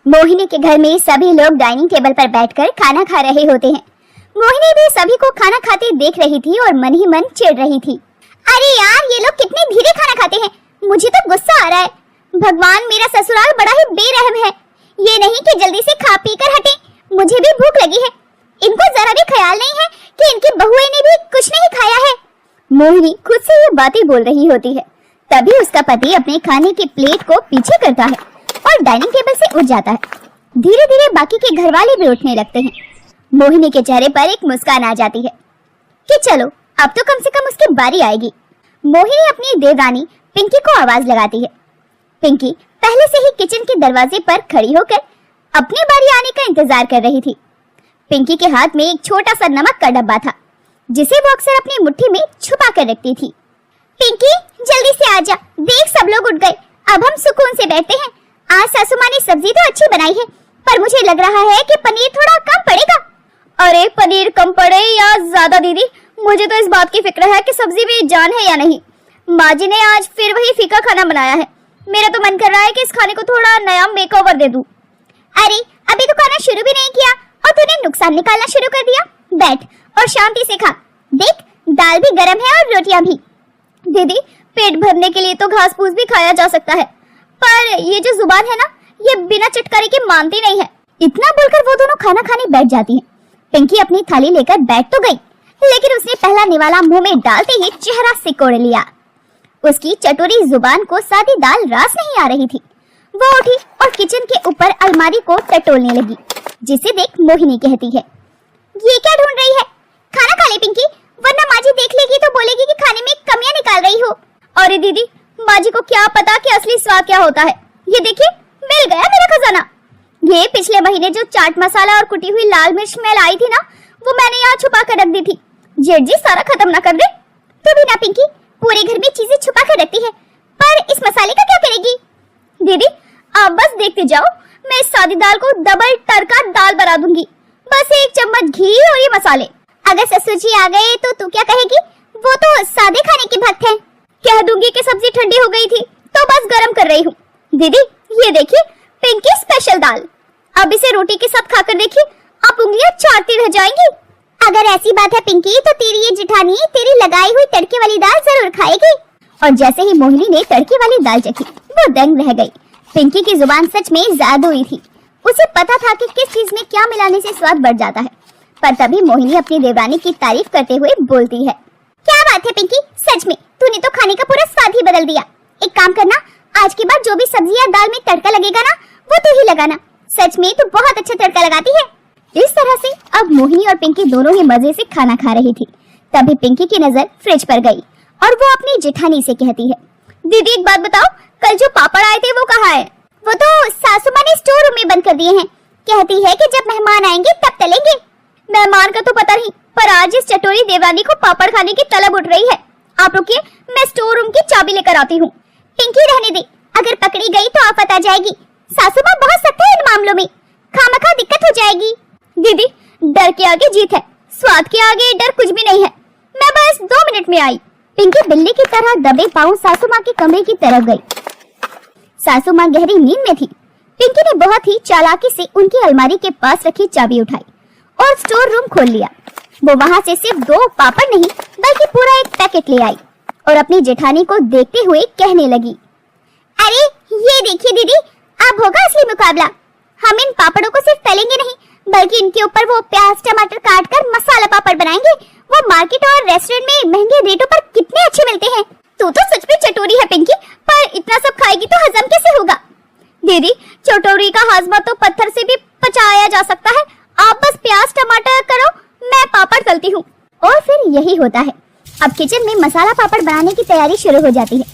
मोहिनी के घर में सभी लोग डाइनिंग टेबल पर बैठकर खाना खा रहे होते हैं। मोहिनी भी सभी को खाना खाते देख रही थी और मन ही मन चिढ़ रही थी। अरे यार, ये लोग कितने धीरे खाना खाते हैं, मुझे तो गुस्सा आ रहा है। भगवान, मेरा ससुराल बड़ा ही बेरहम है। ये नहीं कि जल्दी से खा पी कर हटे, मुझे भी भूख लगी है। इनको जरा भी ख्याल नहीं है कि इनकी बहुएं ने भी कुछ नहीं खाया है। मोहिनी खुद से ये बातें बोल रही होती है, तभी उसका पति अपने खाने की प्लेट को पीछे करता है और डाइनिंग टेबल से उठ जाता है। धीरे धीरे बाकी के घर वाले भी उठने लगते हैं। मोहिनी के चेहरे पर एक मुस्कान आ जाती है कि चलो, अब तो कम से कम उसकी बारी आएगी। मोहिनी अपनी देवरानी पिंकी को आवाज लगाती है। पिंकी पहले से ही किचन के दरवाजे पर खड़ी होकर अपनी बारी आने का इंतजार कर रही थी। पिंकी के हाथ में एक छोटा सा नमक का डब्बा था, जिसे वो अक्सर अपनी मुट्ठी में छुपा कर रखती थी। पिंकी, जल्दी से आजा, देख सब लोग उठ गए, अब हम सुकून से बैठते हैं। आज सासू माँ ने सब्जी तो अच्छी बनाई है, पर मुझे लग रहा है कि पनीर थोड़ा कम पड़ेगा। अरे पनीर कम पड़े या ज्यादा दीदी, मुझे तो इस बात की फिक्र है कि सब्जी में जान है या नहीं। माँ जी ने आज फिर वही फीका खाना बनाया है। मेरा तो मन कर रहा है कि इस खाने को थोड़ा नया मेकओवर दे दूं। अरे अभी तो खाना शुरू भी नहीं किया और तूने नुकसान निकालना शुरू कर दिया। बैठ और शांति से खा। देख, दाल भी गर्म है और रोटियां भी। दीदी, पेट भरने के लिए तो घास फूस भी खाया जा सकता है, पर ये जो जुबान है ना, ये बिना चटकारे के मानती नहीं है। इतना बोलकर वो दोनों खाना खाने बैठ जाती हैं। पिंकी अपनी थाली लेकर बैठ तो गई, लेकिन उसने पहला निवाला मुंह में डालते ही चेहरा सिकोड़ लिया। उसकी चटोरी जुबान को सादी दाल रास नहीं आ रही थी। वो उठी और किचन के ऊपर अलमारी को टटोलने लगी, जिसे देख मोहिनी कहती है, ये क्या ढूंढ रही है? खाना खा ले पिंकी, वरना माँ जी देख लेगी तो बोलेगी कि खाने में कमियां निकाल रही हो। अरे दीदी, माँ जी को क्या पता कि असली स्वाद क्या होता है। ये देखिए, मिल गया मेरा खजाना। ये पिछले महीने जो चाट मसाला और कुटी हुई लाल मिर्च मैं लाई थी ना, वो मैंने यहाँ छुपा कर रख दी थी। जेठ जी सारा खत्म ना कर दे। तू भी ना पिंकी, पूरे घर में चीजें छुपा कर रखती है, पर इस मसाले का क्या करेगी? दीदी, आप बस देखते जाओ, मैं इस सादी दाल को डबल तड़का दाल बना दूंगी। बस 1 चम्मच घी और ये मसाले। अगर ससुर जी आ गए तो तू क्या कहेगी? वो तो सादे खाने के भक्त हैं। कह दूंगी कि सब्जी ठंडी हो गई थी तो बस गरम कर रही हूँ। दीदी, ये देखिए, पिंकी स्पेशल दाल। अब इसे रोटी के साथ खाकर देखिए, आप उंगलियां चाटती रह जाएंगी। अगर ऐसी बात है पिंकी, तो तेरी ये जिठानी तेरी लगाई हुई तड़के वाली दाल जरूर खाएगी। और जैसे ही मोहिनी ने तड़के वाली दाल चखी, वो दंग रह गई। पिंकी की जुबान सच में जादुई थी। उसे पता था कि किस चीज में क्या मिलाने से स्वाद बढ़ जाता है। पर तभी मोहिनी अपनी देवरानी की तारीफ करते हुए बोलती है, क्या बात है पिंकी, सच में तूने तो खाने का पूरा स्वाद ही बदल दिया। एक काम करना, आज के बाद जो भी सब्जी या दाल में तड़का लगेगा ना, वो तू ही लगाना। सच में तू बहुत अच्छा तड़का लगाती है। इस तरह से अब मोहिनी और पिंकी दोनों ही मजे से खाना खा रही थी। तभी पिंकी की नजर फ्रिज पर गई और वो अपनी जेठानी से कहती है, दीदी एक बात बताओ, कल जो पापड़ आए थे वो कहाँ है? वो तो सासू माँ ने स्टोर रूम में बंद कर दिए हैं। कहती है कि जब मेहमान आएंगे तब तलेंगे। मेहमान का तो पता नहीं, पर आज इस चटोरी देवरानी को पापड़ खाने की तलब उठ रही है। आप रुकिए, मैं स्टोर रूम की चाबी लेकर आती हूँ। पिंकी रहने दे, अगर पकड़ी गई तो आफत आ जाएगी। सासू माँ बहुत सख्त है इन मामलों में, खामखा दिक्कत हो जाएगी। दीदी, डर के आगे जीत है, स्वाद के आगे डर कुछ भी नहीं है। मैं बस 2 मिनट में आई। पिंकी बिल्ली की तरह दबे पांव सासू माँ के कमरे की तरफ गई। सासू माँ गहरी नींद में थी। पिंकी ने बहुत ही चालाकी से उनकी अलमारी के पास रखी चाबी उठाई और स्टोर रूम खोल लिया। वो वहाँ से सिर्फ 2 पापड़ नहीं, बल्कि पूरा एक पैकेट ले आई और अपनी जेठानी को देखते हुए कहने लगी, अरे ये देखिए दीदी, अब होगा असली मुकाबला। हम इन पापड़ों को सिर्फ तलेंगे नहीं, बल्कि इनके ऊपर वो प्याज टमाटर काट कर मसाला पापड़ बनाएंगे। वो मार्केट और रेस्टोरेंट में महंगे रेटों पर कितने अच्छे मिलते हैं। तू तो सच में चटोरी है पिंकी, पर इतना सब खाएगी तो हजम कैसे होगा? दीदी, चटोरी का हाजमा तो पत्थर से भी पचाया जा सकता है। आप बस प्याज टमाटर करो, मैं पापड़ तलती हूँ। और फिर यही होता है। अब किचन में मसाला पापड़ बनाने की तैयारी शुरू हो जाती है।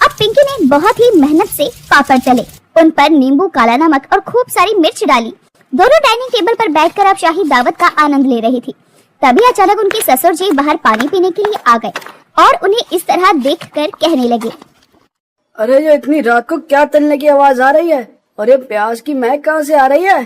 अब पिंकी ने बहुत ही मेहनत से पापड़ तले, उन पर नींबू, काला नमक और खूब सारी मिर्च डाली। दोनों डाइनिंग टेबल पर बैठकर अब शाही दावत का आनंद ले रही थी। तभी अचानक उनके ससुर जी बाहर पानी पीने के लिए आ गए और उन्हें इस तरह देखकर कहने लगे, अरे ये इतनी रात को क्या तलने की आवाज आ रही है? और ये प्याज की महक कहाँ से आ रही है?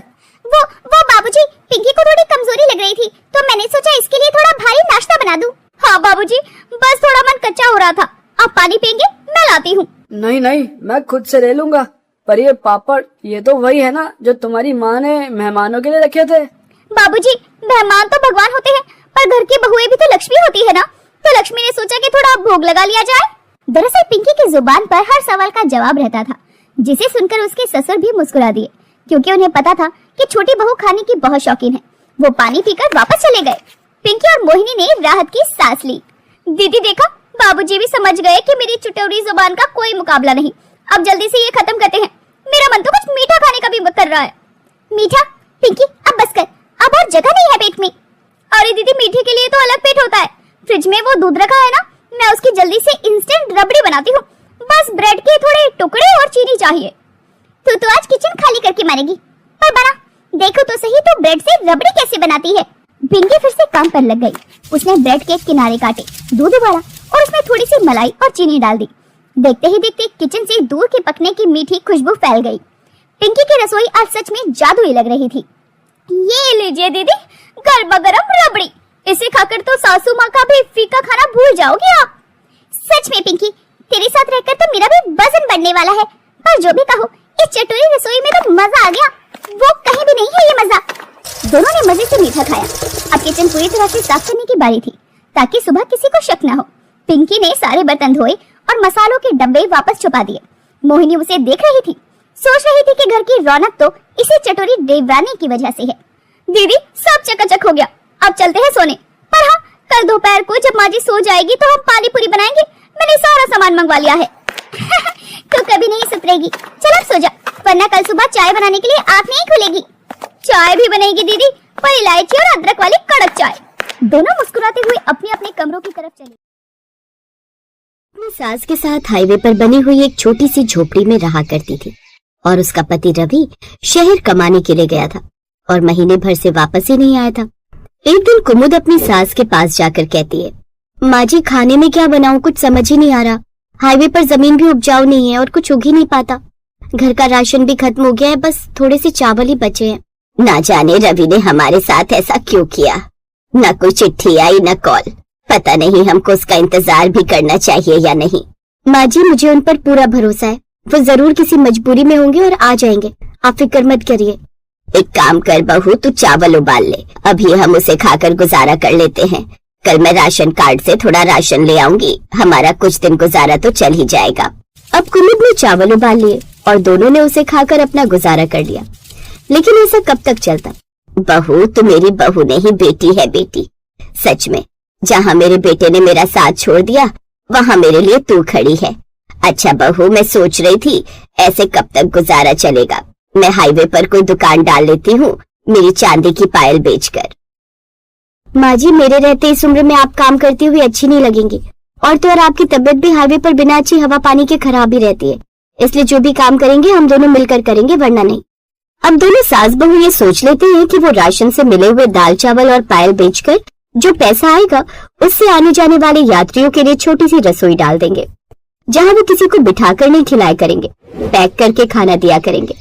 वो बाबूजी, पिंकी को थोड़ी कमजोरी लग रही थी, तो मैंने सोचा इसके लिए थोड़ा भारी नाश्ता बना दूं। हाँ बाबूजी, बस थोड़ा मन कच्चा हो रहा था। आप पानी पियेंगे? मैं लाती हूँ। नहीं नहीं, मैं खुद से ले लूंगा। पर ये पापड़, ये तो वही है ना जो तुम्हारी माँ ने मेहमानों के लिए रखे थे। बाबूजी, मेहमान तो भगवान होते हैं, पर घर की बहुएं भी तो लक्ष्मी होती है ना, तो लक्ष्मी ने सोचा कि थोड़ा भोग लगा लिया जाए। दरअसल पिंकी की जुबान पर हर सवाल का जवाब रहता था, जिसे सुनकर उसके ससुर भी मुस्कुरा दिए, क्योंकि उन्हें पता था कि छोटी बहू खाने की बहुत शौकीन है। वो पानी पीकर वापस चले गए। पिंकी और मोहिनी ने राहत की सांस ली। दीदी देखा, बाबूजी भी समझ गए कि मेरी चुटौरी जुबान का कोई मुकाबला नहीं। अब जल्दी से ये खत्म करते हैं, मेरा मन तो कुछ मीठा खाने का भी कर रहा है। मीठा? पिंकी अब बस कर, अब और जगह नहीं है पेट में। अरे दीदी, मीठे के लिए तो अलग पेट होता है। फ्रिज में वो दूध रखा है ना, मैं उसकी जल्दी से इंस्टेंट रबड़ी बनाती हूँ। बस ब्रेड के थोड़े टुकड़े और चीनी चाहिए। तो आज किचन खाली करके मानेगी, पर बना देखो तो सही, तो ब्रेड से रबड़ी कैसे बनाती है। पिंकी फिर से काम पर लग गई। उसने ब्रेड के किनारे काटे, दूध उबाला और उसमें थोड़ी सी मलाई और चीनी डाल दी। देखते ही देखते किचन से दूध के पकने की मीठी खुशबू फैल गई। पिंकी की रसोई आज सच में जादुई लग रही थी। ये लीजिए दीदी, गरमा गरम रबड़ी। इसे खाकर तो सासू माँ का भी फीका खाना भूल जाओगे आप। सच में पिंकी, तेरे साथ रहकर तो मेरा भी वजन बढ़ने वाला है। पर जो भी कहो, इस चटोरी रसोई में तो मजा आ गया। वो कहीं भी नहीं है ये मजा। दोनों ने मजे से मीठा खाया। अब किचन पूरी तरह से साफ करने की बारी थी, ताकि सुबह किसी को शक न हो। पिंकी ने सारे बर्तन धोए और मसालों के डब्बे वापस छुपा दिए। मोहिनी उसे देख रही थी, सोच रही थी कि घर की रौनक तो इसी चटोरी देवरानी की वजह से है। दीदी, सब चकाचक हो गया, अब चलते हैं सोने। पर हाँ, कल दोपहर को जब माँ जी सो जाएगी तो हम पानी पूरी बनाएंगे। मैंने सारा सामान मंगवा लिया है। तो कभी नहीं सुधरेगी। चल अब सो जा, वरना कल सुबह चाय बनाने के लिए आँख नहीं खुलेगी। चाय भी बनेगी दीदी, पर इलायची और अदरक वाली कड़क चाय। दोनों मुस्कुराते हुए अपने अपने कमरों की तरफ चले। अपनी सास के साथ हाईवे पर बनी हुई एक छोटी सी झोपड़ी में रहा करती थी और उसका पति रवि शहर कमाने के लिए गया था और महीने भर से वापस ही नहीं आया था। एक दिन कुमुद अपनी सास के पास जाकर कहती है, माँ जी, खाने में क्या बनाऊं, कुछ समझ ही नहीं आ रहा। हाईवे पर जमीन भी उपजाऊ नहीं है और कुछ उग ही नहीं पाता। घर का राशन भी खत्म हो गया है, बस थोड़े से चावल ही बचे हैं। ना जाने रवि ने हमारे साथ ऐसा क्यों किया। न कोई चिट्ठी आई न कॉल। पता नहीं हमको उसका इंतजार भी करना चाहिए या नहीं। माँ जी, मुझे उन पर पूरा भरोसा है। वो जरूर किसी मजबूरी में होंगे और आ जाएंगे, आप फिक्र मत करिए। एक काम कर बहू, तू चावल उबाल ले, अभी हम उसे खाकर गुजारा कर लेते हैं। कल मैं राशन कार्ड से थोड़ा राशन ले आऊंगी, हमारा कुछ दिन गुजारा तो चल ही जाएगा। अब कुमुद ने चावल उबाल लिए और दोनों ने उसे खाकर अपना गुजारा कर लिया। लेकिन ऐसा कब तक चलता। बहू, तू मेरी बहू नहीं, बेटी है बेटी। सच में, जहाँ मेरे बेटे ने मेरा साथ छोड़ दिया, वहाँ मेरे लिए तू खड़ी है। अच्छा बहू, मैं सोच रही थी ऐसे कब तक गुजारा चलेगा। मैं हाईवे पर कोई दुकान डाल लेती हूँ, मेरी चांदी की पायल बेचकर। माँ जी, मेरे रहते इस उम्र में आप काम करती हुई अच्छी नहीं लगेंगी, और तो और आपकी तबीयत भी हाईवे पर बिना अच्छी हवा पानी के खराब ही रहती है। इसलिए जो भी काम करेंगे हम दोनों मिलकर करेंगे, वरना नहीं। अब दोनों सास बहू ये सोच लेते हैं कि वो राशन से मिले हुए दाल चावल और पायल बेचकर जो पैसा आएगा उससे आने जाने वाले यात्रियों के लिए छोटी सी रसोई डाल देंगे, जहाँ वो किसी को बिठाकर नहीं खिलाया करेंगे, पैक करके खाना दिया करेंगे।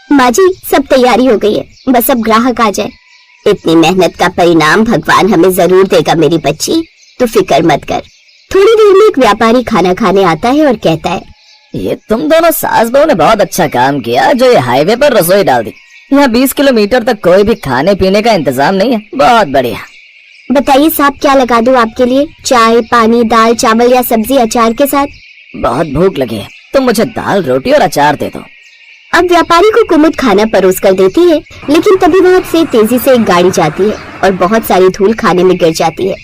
माँ जी, सब तैयारी हो गई है, बस अब ग्राहक आ जाए। इतनी मेहनत का परिणाम भगवान हमें जरूर देगा मेरी बच्ची, तू फिक्र मत कर। थोड़ी देर में एक व्यापारी खाना खाने आता है और कहता है, ये तुम दोनों सास बहू ने बहुत अच्छा काम किया जो ये हाईवे पर रसोई डाल दी। यहाँ 20 किलोमीटर तक कोई भी खाने पीने का इंतजाम नहीं है। बहुत बढ़िया। बताइए साहब, क्या लगा दूं आपके लिए? चाय, पानी, दाल, चावल या सब्जी अचार के साथ? बहुत भूख लगी है, तुम मुझे दाल, रोटी और अचार दे दो। अब व्यापारी को कुमुद खाना परोस कर देती है, लेकिन तभी वहाँ से तेजी से एक गाड़ी जाती है और बहुत सारी धूल खाने में गिर जाती है।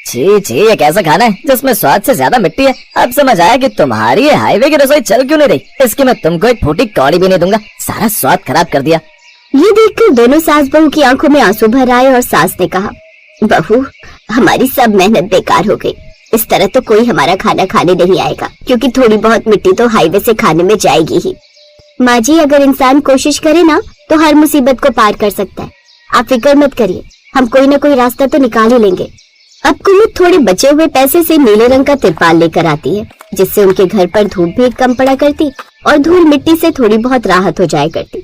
छी छी, ये कैसा खाना है जिसमें स्वाद से ज्यादा मिट्टी है। अब समझ आया कि तुम्हारी ये हाईवे की रसोई चल क्यों नहीं रही। इसकी मैं तुमको एक फूटी कौड़ी भी नहीं दूंगा, सारा स्वाद खराब कर दिया। ये देखकर दोनों सास बहू की आंखों में आंसू भर आए और सास ने कहा, बहू, हमारी सब मेहनत बेकार हो गई। इस तरह तो कोई हमारा खाना खाने नहीं आएगा, क्योंकि थोड़ी बहुत मिट्टी तो हाईवे से खाने में जाएगी ही। माँ जी, अगर इंसान कोशिश करे ना तो हर मुसीबत को पार कर सकता है। आप फिक्र मत करिए, हम कोई न कोई रास्ता तो निकाल ही लेंगे। अब कुमुद थोड़े बचे हुए पैसे से नीले रंग का तिरपाल लेकर आती है, जिससे उनके घर पर धूप भी कम पड़ा करती और धूल मिट्टी से थोड़ी बहुत राहत हो जाया करती।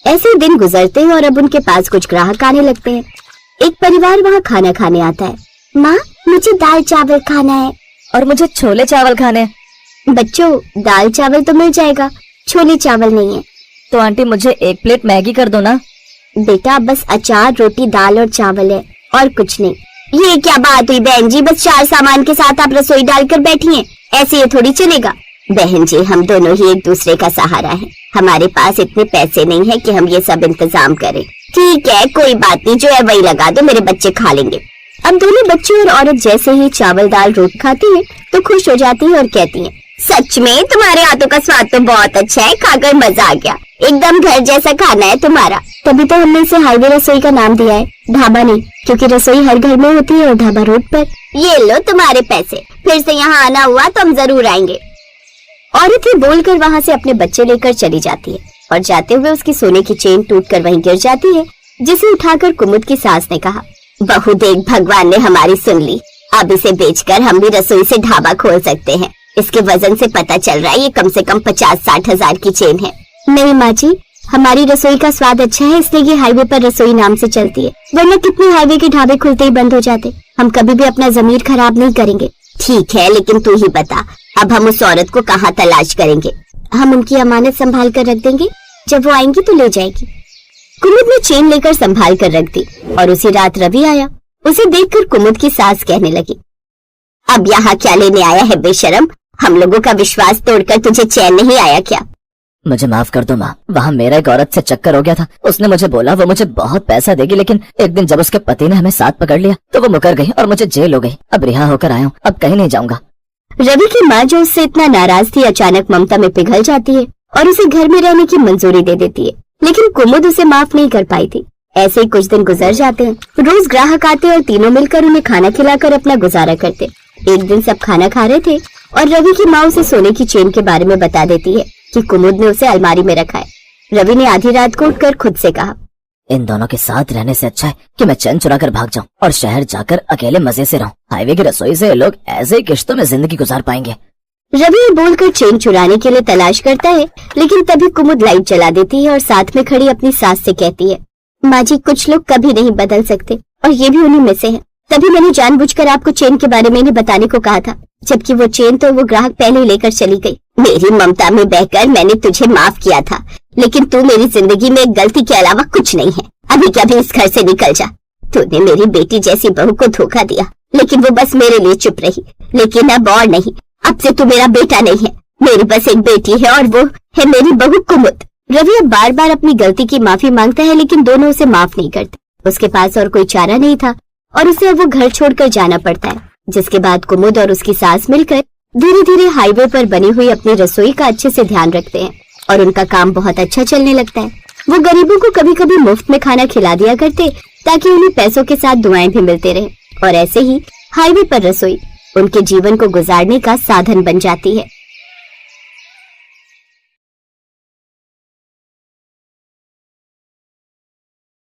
ऐसे दिन गुजरते हैं और अब उनके पास कुछ ग्राहक आने लगते हैं। एक परिवार वहाँ खाना खाने आता है। माँ, मुझे दाल चावल खाना है। और मुझे छोले चावल खाने हैं। बच्चों, दाल चावल तो मिल जाएगा, छोले चावल नहीं है। तो आंटी मुझे 1 प्लेट मैगी कर दो ना। बेटा बस अचार, रोटी, दाल और चावल है और कुछ नहीं। ये क्या बात हुई बहन जी, बस 4 सामान के साथ आप रसोई डालकर बैठी हैं, ऐसे ये थोड़ी चलेगा। बहन जी हम दोनों ही एक दूसरे का सहारा हैं, हमारे पास इतने पैसे नहीं है कि हम ये सब इंतजाम करें। ठीक है कोई बात नहीं, जो है वही लगा दो, मेरे बच्चे खा लेंगे। अब दोनों बच्चे और औरत जैसे ही चावल दाल रोटी खाती हैं तो खुश हो जाती हैं और कहती हैं, सच में तुम्हारे हाथों का स्वाद तो बहुत अच्छा है, खाकर मजा आ गया, एकदम घर जैसा खाना है तुम्हारा। तभी तो हमने इसे हाईवे रसोई का नाम दिया है, ढाबा नहीं, क्योंकि रसोई हर घर में होती है और ढाबा रोड पर। ये लो तुम्हारे पैसे, फिर से यहाँ आना हुआ तो हम जरूर आएंगे। औरत ही बोलकर वहाँ से अपने बच्चे लेकर चली जाती है और जाते हुए उसकी सोने की चेन टूटकर वहीं गिर जाती है, जिसे उठाकर कुमुद की सास ने कहा, बहू देख भगवान ने हमारी सुन ली, अब इसे बेचकर हम भी रसोई से ढाबा खोल सकते हैं। इसके वजन से पता चल रहा है ये कम से कम 50-60 हजार की चेन है। नहीं माँ जी, हमारी रसोई का स्वाद अच्छा है इसलिए ये हाईवे पर रसोई नाम से चलती है, वरना कितने हाईवे के ढाबे खुलते ही बंद हो जाते। हम कभी भी अपना जमीर खराब नहीं करेंगे। ठीक है लेकिन तू ही बता, अब हम उस औरत को कहाँ तलाश करेंगे? हम उनकी अमानत संभाल कर रख देंगे, जब वो आएंगी तो ले जाएगी। कुमुद ने चेन लेकर संभाल कर रख दी और उसी रात रवि आया। उसे देखकर कुमुद की सास कहने लगी, अब यहाँ क्या लेने आया है बेशरम, हम लोगों का विश्वास तोड़कर तुझे चैन नहीं आया क्या? मुझे माफ कर दो माँ, वहाँ मेरा एक औरत से चक्कर हो गया था। उसने मुझे बोला वो मुझे बहुत पैसा देगी, लेकिन एक दिन जब उसके पति ने हमें साथ पकड़ लिया तो वो मुकर गई और मुझे जेल हो गई। अब रिहा होकर आया हूँ, अब कहीं नहीं जाऊंगा। रवि की माँ जो उससे इतना नाराज थी अचानक ममता में पिघल जाती है और उसे घर में रहने की मंजूरी दे देती है, लेकिन कुमुद उसे माफ नहीं कर पाई थी। ऐसे ही कुछ दिन गुजर जाते हैं। रोज ग्राहक आते और तीनों मिलकर उन्हें खाना खिलाकर अपना गुजारा करते। एक दिन सब खाना खा रहे थे और रवि की माँ उसे सोने की चेन के बारे में बता देती है कि कुमुद ने उसे अलमारी में रखा है। रवि ने आधी रात को उठकर खुद से कहा, इन दोनों के साथ रहने से अच्छा है कि मैं चैन चुरा कर भाग जाऊं और शहर जाकर अकेले मजे से रहूं। हाईवे की रसोई से लोग ऐसे ही किश्तों में जिंदगी गुजार पाएंगे। रवि ये बोलकर चेन चुराने के लिए तलाश करता है, लेकिन तभी कुमुद लाइट जला देती है और साथ में खड़ी अपनी सास से कहती है, माँ जी कुछ लोग कभी नहीं बदल सकते और ये भी उन्हीं में से है। तभी मैंने जानबूझकर आपको चेन के बारे में नहीं बताने को कहा था, जबकि वो चेन तो वो ग्राहक पहले ही लेकर चली गई। मेरी ममता में बहकर मैंने तुझे माफ किया था, लेकिन तू मेरी जिंदगी में गलती के अलावा कुछ नहीं है। अभी क्या भी इस घर से निकल जा। तूने मेरी बेटी जैसी बहू को धोखा दिया, लेकिन वो बस मेरे लिए चुप रही। लेकिन अब और नहीं, अब से तू मेरा बेटा नहीं है, मेरी बस एक बेटी है और वो है मेरी बहू कुमुद। रवि अब बार बार अपनी गलती की माफी मांगता है, लेकिन दोनों उसे माफ नहीं करते। उसके पास और कोई चारा नहीं था और उसे अब वो घर छोड़कर जाना पड़ता है, जिसके बाद कुमुद और उसकी सास मिलकर धीरे धीरे हाईवे पर बनी हुई अपनी रसोई का अच्छे से ध्यान रखते हैं और उनका काम बहुत अच्छा चलने लगता है। वो गरीबों को कभी कभी मुफ्त में खाना खिला दिया करते ताकि उन्हें पैसों के साथ दुआएं भी मिलते रहे, और ऐसे ही हाईवे पर रसोई उनके जीवन को गुजारने का साधन बन जाती है।